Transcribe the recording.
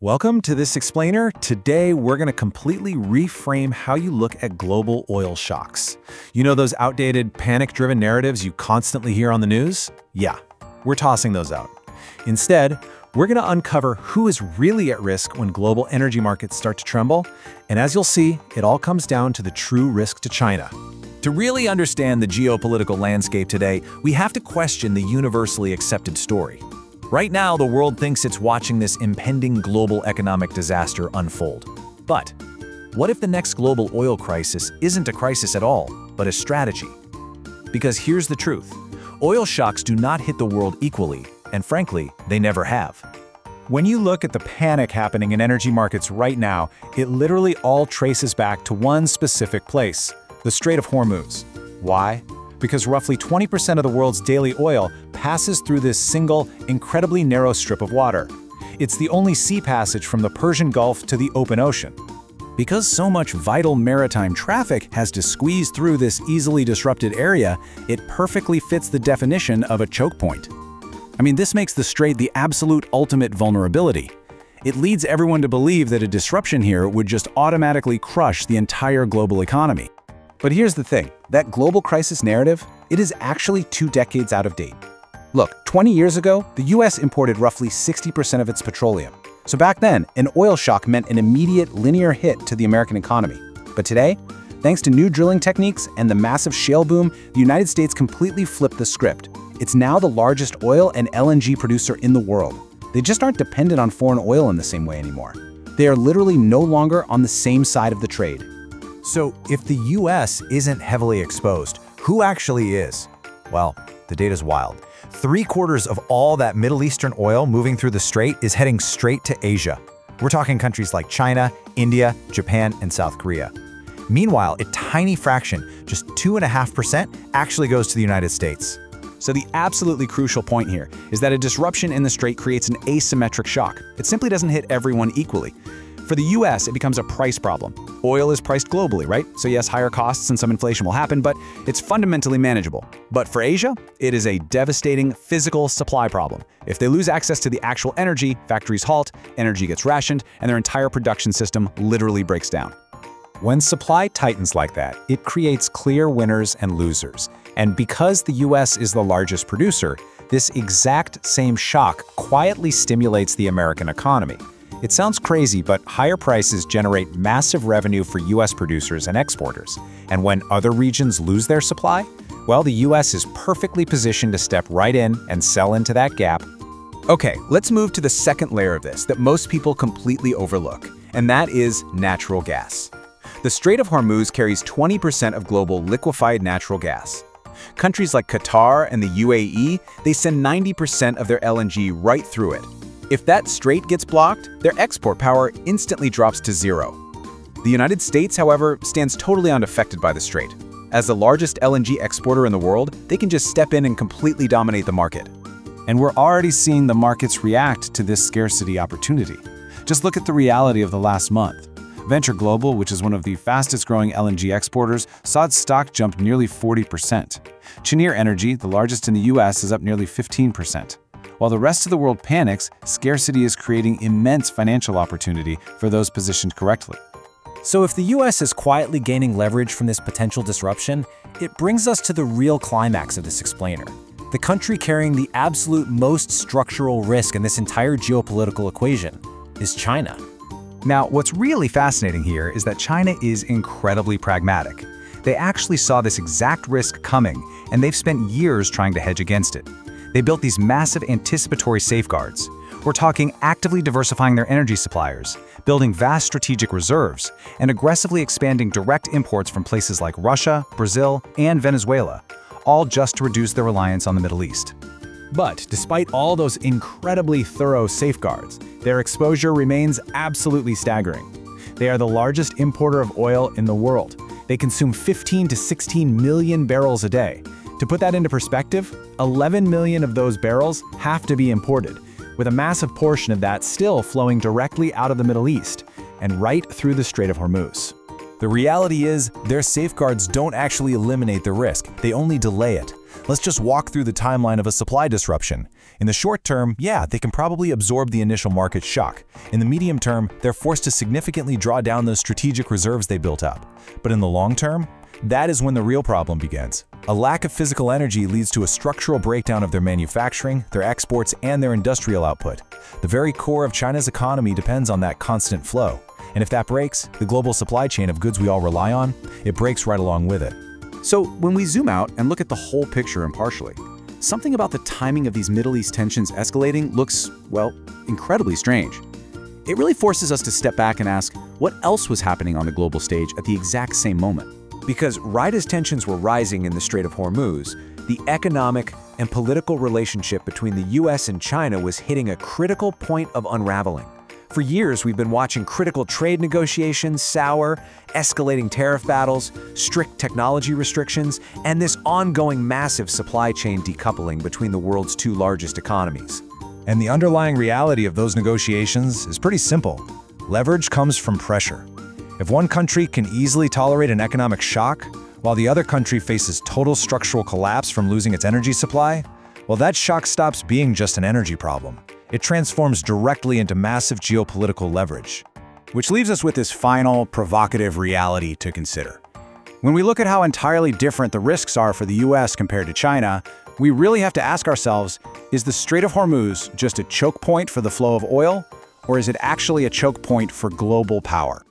Welcome to this explainer. Today, we're going to completely reframe how you look at global oil shocks. You know those outdated, panic-driven narratives you constantly hear on the news? Yeah, we're tossing those out. Instead, we're going to uncover who is really at risk when global energy markets start to tremble. And as you'll see, it all comes down to the true risk to China. To really understand the geopolitical landscape today, we have to question the universally accepted story. Right now, the world thinks it's watching this impending global economic disaster unfold. But what if the next global oil crisis isn't a crisis at all, but a strategy? Because here's the truth. Oil shocks do not hit the world equally, and frankly, they never have. When you look at the panic happening in energy markets right now, it literally all traces back to one specific place, the Strait of Hormuz. Why? Because roughly 20% of the world's daily oil passes through this single, incredibly narrow strip of water. It's the only sea passage from the Persian Gulf to the open ocean. Because so much vital maritime traffic has to squeeze through this easily disrupted area, it perfectly fits the definition of a choke point. This makes the strait the absolute ultimate vulnerability. It leads everyone to believe that a disruption here would just automatically crush the entire global economy. But here's the thing, that global crisis narrative, it is actually 2 decades out of date. Look, 20 years ago, the US imported roughly 60% of its petroleum. So back then, an oil shock meant an immediate linear hit to the American economy. But today, thanks to new drilling techniques and the massive shale boom, the United States completely flipped the script. It's now the largest oil and LNG producer in the world. They just aren't dependent on foreign oil in the same way anymore. They are literally no longer on the same side of the trade. So if the US isn't heavily exposed, who actually is? Well, the data's wild. 3/4 of all that Middle Eastern oil moving through the strait is heading straight to Asia. We're talking countries like China, India, Japan, and South Korea. Meanwhile, a tiny fraction, just 2.5%, actually goes to the United States. So the absolutely crucial point here is that a disruption in the strait creates an asymmetric shock. It simply doesn't hit everyone equally. For the US, it becomes a price problem. Oil is priced globally, right? So yes, higher costs and some inflation will happen, but it's fundamentally manageable. But for Asia, it is a devastating physical supply problem. If they lose access to the actual energy, factories halt, energy gets rationed, and their entire production system literally breaks down. When supply tightens like that, it creates clear winners and losers. And because the US is the largest producer, this exact same shock quietly stimulates the American economy. It sounds crazy, but higher prices generate massive revenue for US producers and exporters. And when other regions lose their supply, well, the US is perfectly positioned to step right in and sell into that gap. Okay, let's move to the second layer of this that most people completely overlook, and that is natural gas. The Strait of Hormuz carries 20% of global liquefied natural gas. Countries like Qatar and the UAE, they send 90% of their LNG right through it. If that strait gets blocked, their export power instantly drops to zero. The United States, however, stands totally unaffected by the strait. As the largest LNG exporter in the world, they can just step in and completely dominate the market. And we're already seeing the markets react to this scarcity opportunity. Just look at the reality of the last month. Venture Global, which is one of the fastest growing LNG exporters, saw its stock jump nearly 40%. Cheniere Energy, the largest in the US, is up nearly 15%. While the rest of the world panics, scarcity is creating immense financial opportunity for those positioned correctly. So if the US is quietly gaining leverage from this potential disruption, it brings us to the real climax of this explainer. The country carrying the absolute most structural risk in this entire geopolitical equation is China. Now, what's really fascinating here is that China is incredibly pragmatic. They actually saw this exact risk coming, and they've spent years trying to hedge against it. They built these massive anticipatory safeguards. We're talking actively diversifying their energy suppliers, building vast strategic reserves, and aggressively expanding direct imports from places like Russia, Brazil, and Venezuela, all just to reduce their reliance on the Middle East. But despite all those incredibly thorough safeguards, their exposure remains absolutely staggering. They are the largest importer of oil in the world. They consume 15 to 16 million barrels a day. To put that into perspective, 11 million of those barrels have to be imported, with a massive portion of that still flowing directly out of the Middle East and right through the Strait of Hormuz. The reality is, their safeguards don't actually eliminate the risk, they only delay it. Let's just walk through the timeline of a supply disruption. In the short term, yeah, they can probably absorb the initial market shock. In the medium term, they're forced to significantly draw down those strategic reserves they built up. But in the long term, that is when the real problem begins. A lack of physical energy leads to a structural breakdown of their manufacturing, their exports, and their industrial output. The very core of China's economy depends on that constant flow. And if that breaks, the global supply chain of goods we all rely on, it breaks right along with it. So when we zoom out and look at the whole picture impartially, something about the timing of these Middle East tensions escalating looks, well, incredibly strange. It really forces us to step back and ask, what else was happening on the global stage at the exact same moment? Because right as tensions were rising in the Strait of Hormuz, the economic and political relationship between the US and China was hitting a critical point of unraveling. For years, we've been watching critical trade negotiations sour, escalating tariff battles, strict technology restrictions, and this ongoing massive supply chain decoupling between the world's two largest economies. And the underlying reality of those negotiations is pretty simple. Leverage comes from pressure. If one country can easily tolerate an economic shock, while the other country faces total structural collapse from losing its energy supply, well, that shock stops being just an energy problem. It transforms directly into massive geopolitical leverage. Which leaves us with this final, provocative reality to consider. When we look at how entirely different the risks are for the US compared to China, we really have to ask ourselves, is the Strait of Hormuz just a choke point for the flow of oil, or is it actually a choke point for global power?